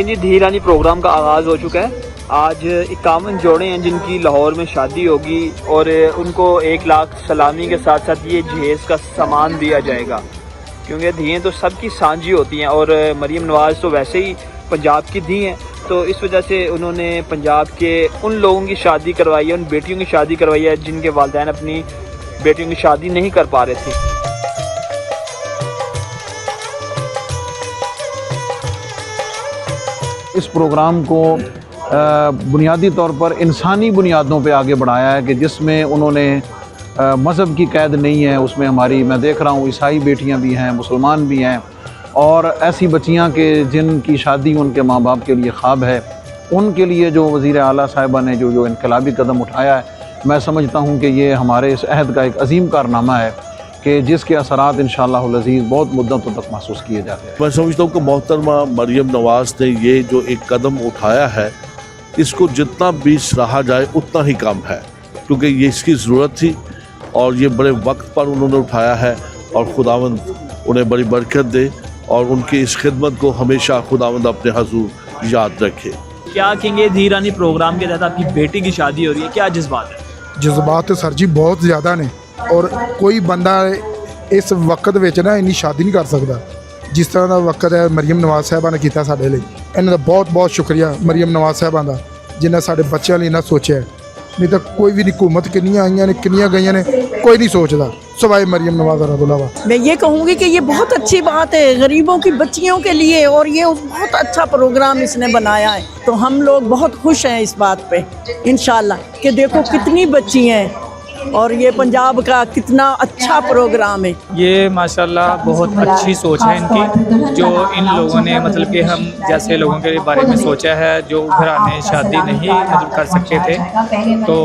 جی دھیرانی programme کا آغاز ہو چکا ہے۔ آج 51 جوڑے ہیں جن کی لاہور میں شادی ہوگی اور ان کو 1 لاکھ سلامی کے ساتھ ساتھ یہ جہیز کا سامان دیا جائے گا، کیونکہ دھییں تو سب کی سانجھی ہوتی ہیں اور مریم نواز تو ویسے ہی پنجاب کی دھی ہیں، تو اس وجہ سے انہوں نے پنجاب کے ان لوگوں کی شادی کروائی ہے، ان بیٹیوں کی شادی کروائی ہے جن کے والدین اپنی بیٹیوں کی شادی نہیں کر پا رہے تھے۔ اس پروگرام کو بنیادی طور پر انسانی بنیادوں پہ آگے بڑھایا ہے کہ جس میں انہوں نے مذہب کی قید نہیں ہے، اس میں ہماری میں دیکھ رہا ہوں عیسائی بیٹیاں بھی ہیں، مسلمان بھی ہیں، اور ایسی بچیاں کہ جن کی شادی ان کے ماں باپ کے لیے خواب ہے، ان کے لیے جو وزیر اعلیٰ صاحبہ نے جو انقلابی قدم اٹھایا ہے، میں سمجھتا ہوں کہ یہ ہمارے اس عہد کا ایک عظیم کارنامہ ہے کہ جس کے اثرات انشاءاللہ العزیز بہت مدتوں تک محسوس کیے جاتے ہیں۔ میں سمجھتا ہوں کہ محترمہ مریم نواز نے یہ جو ایک قدم اٹھایا ہے، اس کو جتنا بھی سراہا جائے اتنا ہی کم ہے، کیونکہ یہ اس کی ضرورت تھی اور یہ بڑے وقت پر انہوں نے اٹھایا ہے، اور خداوند انہیں بڑی برکت دے اور ان کی اس خدمت کو ہمیشہ خداوند اپنے حضور یاد رکھے۔ کیا کہیں گے دھیرانی پروگرام کے تحت آپ کی بیٹی کی شادی ہو رہی ہے، کیا جذبات ہے؟ جذبات سر جی بہت زیادہ نے، اور کوئی بندہ اس وقت وچ نا انہی شادی نہیں کر سکتا جس طرح دا وقت ہے مریم نواز صاحبہ نے کیتا ساڈے لئی۔ انہاں دا بہت بہت شکریہ مریم نواز صاحبہ دا جنہیں ساڈے بچیاں لئی نہ سوچیا ہے، نہیں تو کوئی بھی حکومت کنیاں آئیاں نے کنیاں گئیاں نے کوئی نہیں سوچتا سوائے مریم نواز رضی اللہ عنہا۔ میں یہ کہوں گی کہ یہ بہت اچھی بات ہے غریبوں کی بچیوں کے لیے، اور یہ بہت اچھا پروگرام اس نے بنایا ہے، تو ہم لوگ بہت خوش ہیں اس بات پہ انشاءاللہ کہ دیکھو کتنی بچی ہیں اور یہ پنجاب کا کتنا اچھا پروگرام ہے۔ یہ ماشاءاللہ بہت اچھی سوچ ہے ان کی، جو ان لوگوں نے مطلب کہ ہم جیسے لوگوں کے بارے میں سوچا ہے جو گھرانے شادی نہیں مطلب کر سکتے تھے، تو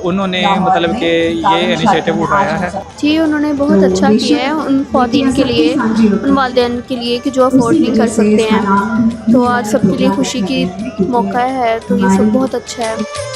انہوں نے مطلب کہ یہ انیشیٹو اٹھایا ہے۔ جی انہوں نے بہت اچھا کیا ہے ان خواتین کے لیے، ان والدین کے لیے کہ جو افورڈ نہیں کر سکتے ہیں، تو آج سب کے لیے خوشی کی موقع ہے، تو یہ سب بہت اچھا ہے۔